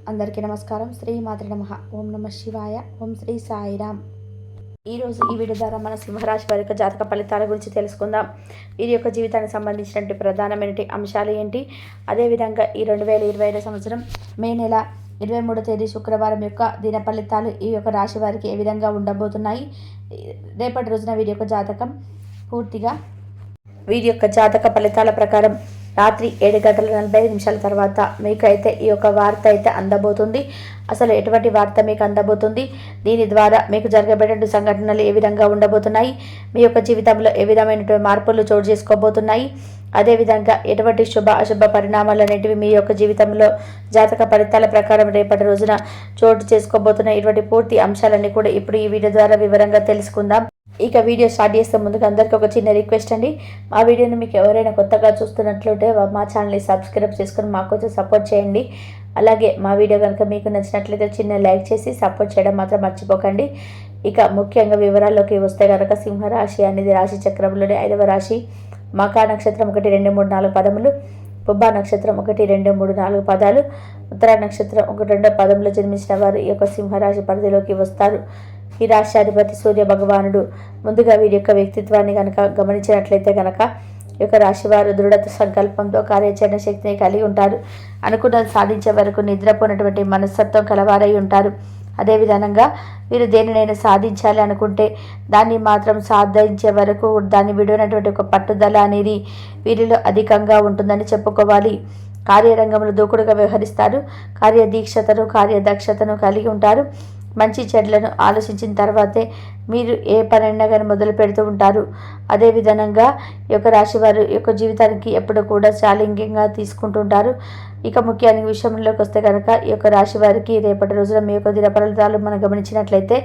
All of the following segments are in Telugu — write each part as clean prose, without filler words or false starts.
అందరికీ నమస్కారం. శ్రీ మాతృ నమః. ఓం నమ శివాయ. ఓం శ్రీ సాయిరామ్. ఈరోజు ఈ వీడియో ద్వారా మన సింహరాశి వారి యొక్క జాతక ఫలితాల గురించి తెలుసుకుందాం. వీరి యొక్క జీవితానికి సంబంధించినటువంటి ప్రధానమైన అంశాలు ఏంటి, అదేవిధంగా ఈ 2025 సంవత్సరం మే నెల 23వ తేదీ శుక్రవారం యొక్క దిన ఫలితాలు ఈ యొక్క రాశి వారికి ఏ విధంగా ఉండబోతున్నాయి. రేపటి రోజున వీరి యొక్క జాతకం పూర్తిగా వీరి యొక్క జాతక ఫలితాల ప్రకారం రాత్రి 7:45 తర్వాత మీకు అయితే ఈ యొక్క వార్త అయితే అందబోతుంది. అసలు ఎటువంటి వార్త మీకు అందబోతుంది, దీని ద్వారా మీకు జరగబడే సంఘటనలు ఏ విధంగా ఉండబోతున్నాయి, మీ యొక్క జీవితంలో ఏ విధమైనటువంటి మార్పులు చోటు చేసుకోబోతున్నాయి, అదేవిధంగా ఎటువంటి శుభ అశుభ పరిణామాలు అనేటివి మీ యొక్క జీవితంలో జాతక ఫలితాల ప్రకారం రేపటి రోజున చోటు చేసుకోబోతున్న ఇటువంటి పూర్తి అంశాలన్నీ కూడా ఇప్పుడు ఈ వీడియో ద్వారా వివరంగా తెలుసుకుందాం. ఇక వీడియో స్టార్ట్ చేస్తే ముందుగా అందరికీ ఒక చిన్న రిక్వెస్ట్ అండి. మా వీడియోని మీకు ఎవరైనా కొత్తగా చూస్తున్నట్లయితే మా ఛానల్ని సబ్స్క్రైబ్ చేసుకొని మాకు కొంచెం సపోర్ట్ చేయండి. అలాగే మా వీడియో కనుక మీకు నచ్చినట్లయితే చిన్న లైక్ చేసి సపోర్ట్ చేయడం మాత్రం మర్చిపోకండి. ఇక ముఖ్యంగా వివరాల్లోకి వస్తే కనుక సింహరాశి అనేది రాశి చక్రంలోని 5వ రాశి. మకా నక్షత్రం 1, 2, 3, 4 పదములు, పుబ్బా నక్షత్రం 1, 2, 3, 4 పదాలు, ఉత్తరా నక్షత్రం 1, 2 పదంలో జన్మించిన వారు ఈ యొక్క సింహరాశి పరిధిలోకి వస్తారు. ఈ రాష్ట్రాధిపతి సూర్య భగవానుడు. ముందుగా వీరి యొక్క వ్యక్తిత్వాన్ని కనుక గమనించినట్లయితే కనుక ఈ యొక్క రాశివారు దృఢ సంకల్పంతో కార్యాచరణ శక్తిని కలిగి ఉంటారు. అనుకున్నది సాధించే వరకు నిద్రపోయినటువంటి మనస్తత్వం కలవారై ఉంటారు. అదేవిధంగా వీరు దేనినైనా సాధించాలి అనుకుంటే దాన్ని మాత్రం సాధించే వరకు దాన్ని విడవనటువంటి ఒక పట్టుదల అనేది వీరిలో అధికంగా ఉంటుందని చెప్పుకోవాలి. కార్యరంగంలో దూకుడుగా వ్యవహరిస్తారు. కార్యదీక్షతను కార్యదక్షతను కలిగి ఉంటారు. మంచి చెడులను ఆలోచించిన తర్వాతే మీరు ఏ పనైనా కానీ మొదలు పెడుతూ ఉంటారు. అదేవిధంగా ఈ యొక్క రాశి వారు యొక్క జీవితానికి ఎప్పుడు కూడా ఛాలెంజింగ్గా తీసుకుంటుంటారు. ఇక ముఖ్యానికి విషయంలోకి వస్తే కనుక ఈ యొక్క రాశి వారికి రేపటి రోజున మీ యొక్క దిన ఫలితాలు మనం గమనించినట్లయితే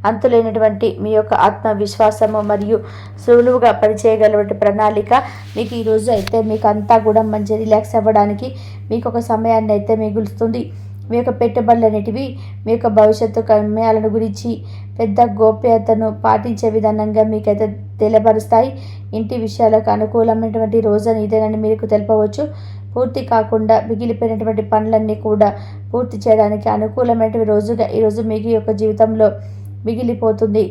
అంతులేనటువంటి మీ యొక్క ఆత్మవిశ్వాసము మరియు సులువుగా పనిచేయగలటువంటి ప్రణాళిక మీకు ఈరోజు అయితే మీకు అంతా కూడా మంచి రిలాక్స్ అవ్వడానికి మీకు ఒక సమయాన్ని అయితే మిగులుస్తుంది. మీ యొక్క పెట్టుబడులు అనేటివి మీ యొక్క భవిష్యత్తు కర్మయాలను గురించి పెద్ద గోప్యతను పాటించే విధానంగా మీకైతే తెలియపరుస్తాయి. ఇంటి విషయాలకు అనుకూలమైనటువంటి రోజుని ఇదేనని మీకు తెలపవచ్చు. పూర్తి కాకుండా మిగిలిపోయినటువంటి పనులన్నీ కూడా పూర్తి చేయడానికి అనుకూలమైనటువంటి రోజుగా ఈరోజు మీకు యొక్క జీవితంలో మిగిలిపోతుంది.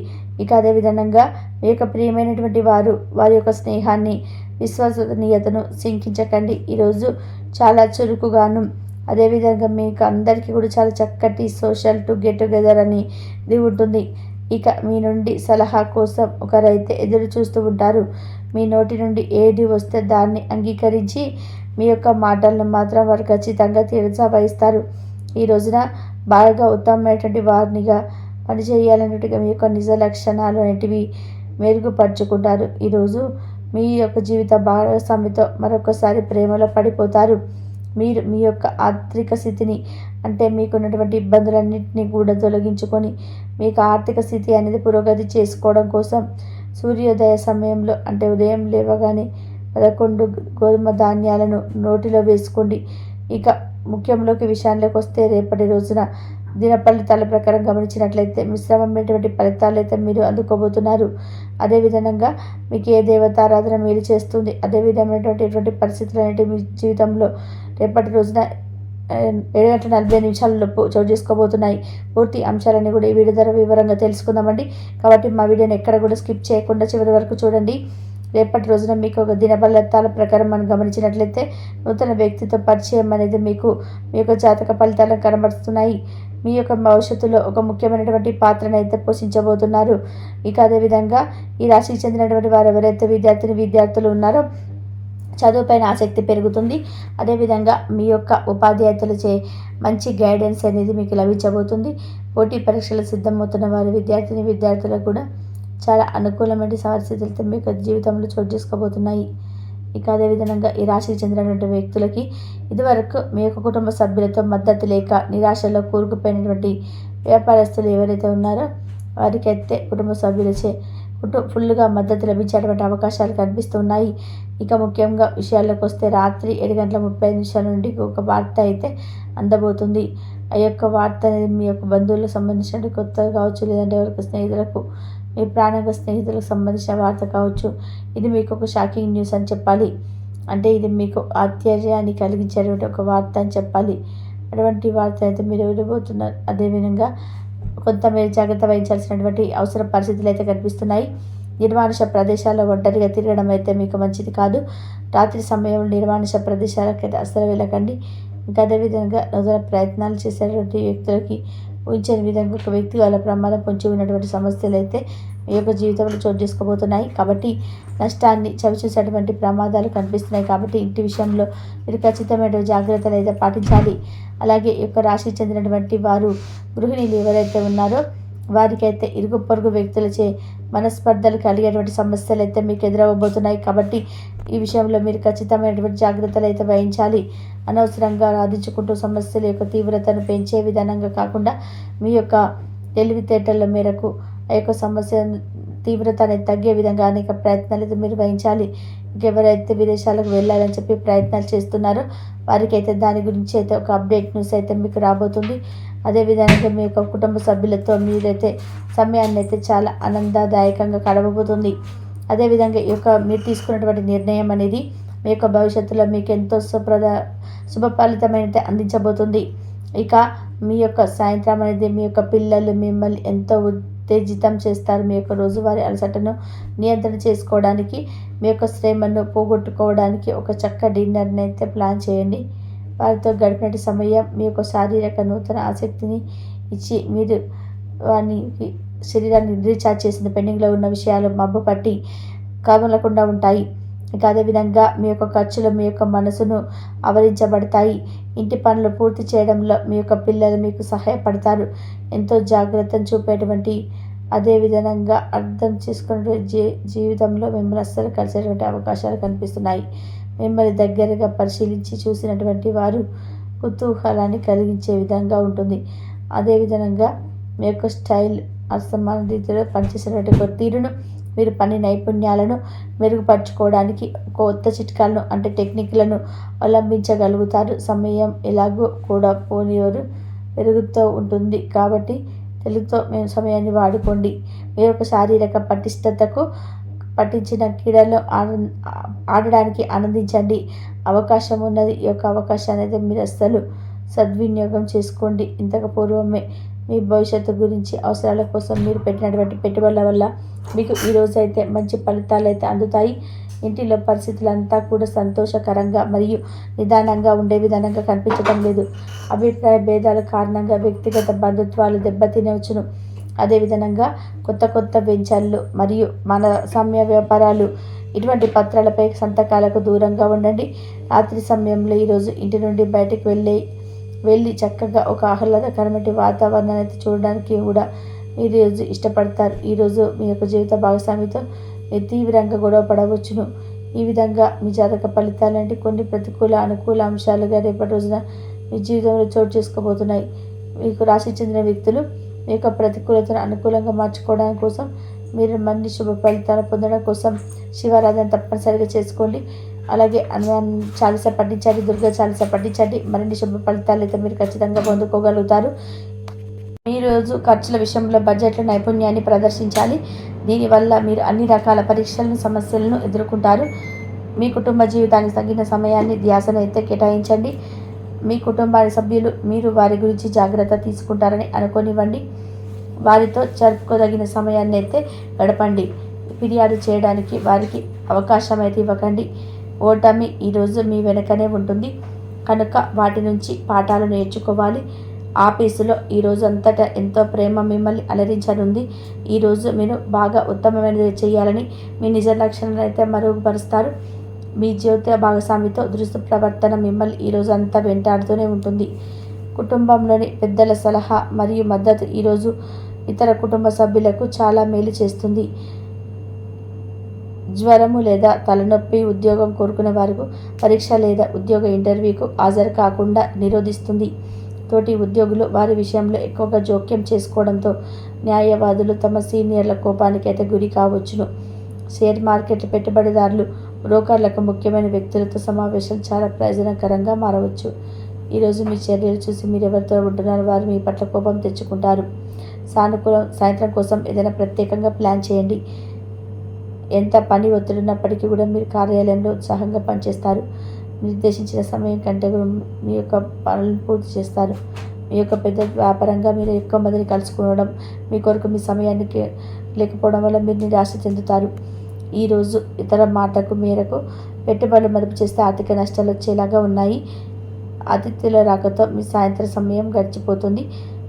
ఇక అదేవిధంగా మీ యొక్క ప్రియమైనటువంటి వారి యొక్క స్నేహాన్ని విశ్వసనీయతను శంకించకండి. ఈరోజు చాలా చురుకుగాను అదేవిధంగా మీకు అందరికీ కూడా చాలా చక్కటి సోషల్ గెట్ టుగెదర్ అనేది ఉంటుంది. ఇక మీ నుండి సలహా కోసం ఒకరైతే ఎదురు చూస్తూ ఉంటారు. మీ నోటి నుండి ఏది వస్తే దాన్ని అంగీకరించి మీ యొక్క మాటలను మాత్రం వారు ఖచ్చితంగా వహిస్తారు. ఈ రోజున బాగా ఉత్తమమైనటువంటి వారినిగా పనిచేయాలన్నట్టుగా మీ యొక్క నిజ లక్షణాలు అనేటివి మెరుగుపరుచుకుంటారు. ఈరోజు మీ యొక్క జీవిత భాగస్వామితో మరొకసారి ప్రేమలో పడిపోతారు. మీరు మీ యొక్క ఆర్థిక స్థితిని అంటే మీకున్నటువంటి ఇబ్బందులన్నింటినీ కూడా తొలగించుకొని మీకు ఆర్థిక స్థితి అనేది పురోగతి చేసుకోవడం కోసం సూర్యోదయ సమయంలో అంటే ఉదయం లేవగానే 11 గోధుమ ధాన్యాలను నోటిలో వేసుకోండి. ఇక ముఖ్యంలోకి విషయాల్లోకి వస్తే రేపటి రోజున దిన ఫలితాల ప్రకారం గమనించినట్లయితే మిశ్రమమైనటువంటి ఫలితాలు అయితే మీరు అందుకోబోతున్నారు. అదేవిధంగా మీకు ఏ దేవతారాధన మేలు చేస్తుంది, అదేవిధమైనటువంటి పరిస్థితులు అనేవి మీ జీవితంలో రేపటి రోజున 7:45 లోపు చోటు చేసుకోబోతున్నాయి. పూర్తి అంశాలన్నీ కూడా ఈ వీడియో ద్వారా వివరంగా తెలుసుకుందామండి. కాబట్టి మా వీడియోని ఎక్కడ కూడా స్కిప్ చేయకుండా చివరి వరకు చూడండి. రేపటి రోజున మీకు ఒక దిన ఫలితాల ప్రకారం మనం గమనించినట్లయితే నూతన వ్యక్తితో పరిచయం అనేది మీకు మీ యొక్క జాతక ఫలితాలను కనబరుస్తున్నాయి. మీ యొక్క భవిష్యత్తులో ఒక ముఖ్యమైనటువంటి పాత్రను అయితే పోషించబోతున్నారు. ఇక అదేవిధంగా ఈ రాశికి చెందినటువంటి వారు ఎవరైతే విద్యార్థులు ఉన్నారో చదువుపైన ఆసక్తి పెరుగుతుంది. అదేవిధంగా మీ యొక్క ఉపాధ్యాయులచే మంచి గైడెన్స్ అనేది మీకు లభించబోతుంది. పోటీ పరీక్షలు సిద్ధమవుతున్న వారి విద్యార్థులకు కూడా చాలా అనుకూలమైన పరిస్థితులతో మీ యొక్క జీవితంలో చోటు చేసుకోబోతున్నాయి. ఇక అదేవిధంగా ఈ రాశికి చెందినటువంటి వ్యక్తులకి ఇదివరకు మీ యొక్క కుటుంబ సభ్యులతో మద్దతు లేక నిరాశలో కూరుకుపోయినటువంటి వ్యాపారస్తులు ఎవరైతే ఉన్నారో వారికైతే కుటుంబ సభ్యులచే ఫుల్గా మద్దతు లభించేటువంటి అవకాశాలు కనిపిస్తున్నాయి. ఇక ముఖ్యంగా విషయాల్లోకి వస్తే రాత్రి 7:35 నుండి ఒక వార్త అయితే అందబోతుంది. ఆ యొక్క వార్త అనేది మీ యొక్క బంధువులకు సంబంధించిన కొత్తగా కావచ్చు, లేదంటే ఎవరికి స్నేహితులకు మీ ప్రాణంగా స్నేహితులకు సంబంధించిన వార్త కావచ్చు. ఇది మీకు ఒక షాకింగ్ న్యూస్ అని చెప్పాలి. అంటే ఇది మీకు ఆశ్చర్యాన్ని కలిగించేటువంటి ఒక వార్త అని చెప్పాలి. అటువంటి వార్త అయితే మీరు వినబోతున్నారు. అదేవిధంగా కొంత మీరు జాగ్రత్త వహించాల్సినటువంటి అవసర పరిస్థితులు అయితే కనిపిస్తున్నాయి. నిర్మానుష ప్రదేశాల్లో ఒంటరిగా తిరగడం అయితే మీకు మంచిది కాదు. రాత్రి సమయంలో నిర్మానుష ప్రదేశాలకైతే అస్సలు వెళ్ళకండి. ఇంకా అదేవిధంగా నూతన ప్రయత్నాలు చేసేటువంటి వ్యక్తులకి ఊహించని విధంగా ఒక వ్యక్తి వాళ్ళ ప్రమాదం పొంచి ఉన్నటువంటి సమస్యలు అయితే మీ యొక్క జీవితంలో చోటు చేసుకోబోతున్నాయి. కాబట్టి నష్టాన్ని చవిచూసేటువంటి ప్రమాదాలు కనిపిస్తున్నాయి. కాబట్టి ఇంటి విషయంలో మీరు ఖచ్చితమైన జాగ్రత్తలు అయితే పాటించాలి. అలాగే ఈ యొక్క రాశికి చెందినటువంటి వారు గృహిణులు ఎవరైతే ఉన్నారో వారికైతే ఇరుగు పొరుగు వ్యక్తులచే మనస్పర్ధలు కలిగేటువంటి సమస్యలు అయితే మీకు ఎదురవ్వబోతున్నాయి. కాబట్టి ఈ విషయంలో మీరు ఖచ్చితమైనటువంటి జాగ్రత్తలు అయితే వహించాలి. అనవసరంగా రాధించుకుంటూ సమస్యల యొక్క తీవ్రతను పెంచే విధానంగా కాకుండా మీ యొక్క తెలివితేటల మేరకు ఆ యొక్క సమస్య తీవ్రత అనేది తగ్గే విధంగా అనేక ప్రయత్నాలు అయితే మీరు వహించాలి. ఇంకెవరైతే విదేశాలకు వెళ్ళాలని చెప్పి ప్రయత్నాలు చేస్తున్నారో వారికైతే దాని గురించి అయితే ఒక అప్డేట్ న్యూస్ అయితే మీకు రాబోతుంది. అదేవిధంగా మీ యొక్క కుటుంబ సభ్యులతో మీరైతే సమయాన్ని అయితే చాలా ఆనందదాయకంగా గడవబోతుంది. అదేవిధంగా ఈ యొక్క మీరు తీసుకున్నటువంటి నిర్ణయం అనేది మీ యొక్క భవిష్యత్తులో మీకు ఎంతో శుభ ఫలితమైనది అందించబోతుంది. ఇక మీ యొక్క సాయంత్రం అనేది మీ యొక్క పిల్లలు మిమ్మల్ని ఎంతో ఉత్తేజితం చేస్తారు. మీ యొక్క రోజువారీ అలసటను నియంత్రణ చేసుకోవడానికి, మీ యొక్క శ్రమను పోగొట్టుకోవడానికి ఒక చక్క డిన్నర్ని అయితే ప్లాన్ చేయండి. వారితో గడిపినట్టు సమయం మీ యొక్క శారీరక నూతన ఆసక్తిని ఇచ్చి మీరు వారికి శరీరాన్ని రీఛార్జ్ చేసిన పెండింగ్లో ఉన్న విషయాలు మబ్బు పట్టి కదలకుండా ఉంటాయి. ఇంకా అదేవిధంగా మీ యొక్క ఖర్చులు మీ యొక్క మనసును ఆవరించబడతాయి. ఇంటి పనులు పూర్తి చేయడంలో మీ యొక్క పిల్లలు మీకు సహాయపడతారు. ఎంతో జాగ్రత్తను చూపేటువంటి అదేవిధంగా అర్థం చేసుకునే జీవితంలో మిమ్మల్ని అస్సలు కలిసేటువంటి అవకాశాలు కనిపిస్తున్నాయి. మిమ్మల్ని దగ్గరగా పరిశీలించి చూసినటువంటి వారు కుతూహలాన్ని కలిగించే విధంగా ఉంటుంది. అదేవిధంగా మీ యొక్క స్టైల్ అసమాన రీతిలో పనిచేసేటువంటి తీరును మీరు పని నైపుణ్యాలను మెరుగుపరచుకోవడానికి కొత్త చిట్కాలను అంటే టెక్నిక్లను అవలంబించగలుగుతారు. సమయం ఎలాగో కూడా పోనీయరు పెరుగుతూ ఉంటుంది. కాబట్టి తెలుగుతో మేము సమయాన్ని వాడుకోండి. మీ యొక్క శారీరక పటిష్టతకు పట్టించిన క్రీడలో ఆడడానికి ఆనందించండి. అవకాశం ఉన్నది. ఈ యొక్క అవకాశాన్ని అయితే మీరు అస్సలు సద్వినియోగం చేసుకోండి. ఇంతకు పూర్వమే మీ భవిష్యత్తు గురించి అవసరాల కోసం మీరు పెట్టినటువంటి పెట్టుబడుల వల్ల మీకు ఈరోజు అయితే మంచి ఫలితాలు అయితే అందుతాయి. ఇంటిలో పరిస్థితులంతా కూడా సంతోషకరంగా మరియు నిదానంగా ఉండే విధానంగా కనిపించడం లేదు. అభిప్రాయ భేదాల కారణంగా వ్యక్తిగత బంధుత్వాలు దెబ్బతినవచ్చును. అదేవిధంగా కొత్త వెంచర్లు మరియు మన సమయ వ్యాపారాలు ఇటువంటి పత్రాలపై సంతకాలకు దూరంగా ఉండండి. రాత్రి సమయంలో ఈరోజు ఇంటి నుండి బయటకు వెళ్ళి చక్కగా ఒక ఆహ్లాదకరమైన వాతావరణాన్ని అయితే చూడడానికి కూడా ఈరోజు ఇష్టపడతారు. ఈరోజు మీ యొక్క జీవిత భాగస్వామితో మీరు తీవ్రంగా గొడవ పడవచ్చును. ఈ విధంగా మీ జాతక ఫలితాలంటే కొన్ని ప్రతికూల అనుకూల అంశాలుగా రేపటి రోజున మీ జీవితంలో చోటు చేసుకోబోతున్నాయి. మీకు రాశి చెందిన వ్యక్తులు మీ యొక్క ప్రతికూలతను అనుకూలంగా మార్చుకోవడం కోసం మీరు మరిన్ని శుభ ఫలితాలు పొందడం కోసం శివారాధన తప్పనిసరిగా చేసుకోండి. అలాగే హనుమాన్ చాలీసా పఠించండి, దుర్గా చాలీసా పఠించండి. మరిన్ని శుభ ఫలితాలు అయితే మీరు ఖచ్చితంగా పొందుకోగలుగుతారు. ఈరోజు ఖర్చుల విషయంలో బడ్జెట్లో నైపుణ్యాన్ని ప్రదర్శించాలి. దీనివల్ల మీరు అన్ని రకాల పరీక్షలను సమస్యలను ఎదుర్కొంటారు. మీ కుటుంబ జీవితానికి తగిన సమయాన్ని ధ్యాసను అయితే కేటాయించండి. మీ కుటుంబాల సభ్యులు మీరు వారి గురించి జాగ్రత్త తీసుకుంటారని అనుకోనివ్వండి. వారితో జరుపుకోదగిన సమయాన్ని అయితే గడపండి. ఫిర్యాదు చేయడానికి వారికి అవకాశం అయితే ఇవ్వకండి. ఓటమి ఈరోజు మీ వెనకనే ఉంటుంది కనుక వాటి నుంచి పాఠాలు నేర్చుకోవాలి. ఆఫీసులో ఈరోజు అంతటా ఎంతో ప్రేమ మిమ్మల్ని అలరించనుంది. ఈరోజు మీరు బాగా ఉత్తమమైనది చేయాలని మీ నిజ లక్షణాలను అయితే మరుగుపరుస్తారు. మీ జీవిత భాగస్వామితో దృష్టి ప్రవర్తన మిమ్మల్ని ఈరోజు అంతా వెంటాడుతూనే ఉంటుంది. కుటుంబంలోని పెద్దల సలహా మరియు మద్దతు ఈరోజు ఇతర కుటుంబ సభ్యులకు చాలా మేలు చేస్తుంది. జ్వరము లేదా తలనొప్పి ఉద్యోగం కోరుకునే వారికి పరీక్ష లేదా ఉద్యోగ ఇంటర్వ్యూకు హాజరు కాకుండా నిరోధిస్తుంది. తోటి ఉద్యోగులు వారి విషయంలో ఎక్కువగా జోక్యం చేసుకోవడంతో న్యాయవాదులు తమ సీనియర్ల కోపానికి అయితే గురి కావచ్చును. షేర్ మార్కెట్ పెట్టుబడిదారులు బ్రోకర్లకు ముఖ్యమైన వ్యక్తులతో సమావేశం చాలా ప్రయోజనకరంగా మారవచ్చు. ఈరోజు మీ చర్యలు చూసి మీరు ఎవరితో ఉంటున్నారో వారు మీ పట్ల కోపం తెచ్చుకుంటారు. సాయంత్రం కోసం ఏదైనా ప్రత్యేకంగా ప్లాన్ చేయండి. ఎంత పని ఒత్తిడినప్పటికీ కూడా మీరు కార్యాలయంలో ఉత్సాహంగా పనిచేస్తారు. నిర్దేశించిన సమయం కంటే కూడా మీ యొక్క పనులను పూర్తి చేస్తారు. మీ యొక్క పెద్ద వ్యాపారంగా మీరు ఎక్కువ మందిని కలుసుకోవడం, మీ కొరకు మీ సమయానికి లేకపోవడం వల్ల మీరు నిరాశ చెందుతారు. ఈరోజు ఇతర మాటకు మేరకు పెట్టుబడులు మదుపు చేస్తే ఆర్థిక నష్టాలు వచ్చేలాగా ఉన్నాయి. అతిథుల రాకతో మీ సాయంత్రం సమయం గడిచిపోతుంది.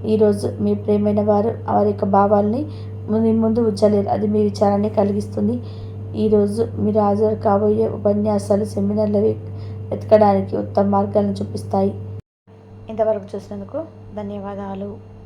ఈరోజు మీ ప్రియమైన వారు వారి యొక్క భావాల్ని మీ ముందు ఉంచలేరు. అది మీ విచారాన్ని కలిగిస్తుంది. ఈరోజు మీరు హాజరు కాబోయే ఉపన్యాసాలు, సెమినార్లు వెతకడానికి ఉత్తమ మార్గాలను చూపిస్తాయి. ఇంతవరకు చూసినందుకు ధన్యవాదాలు.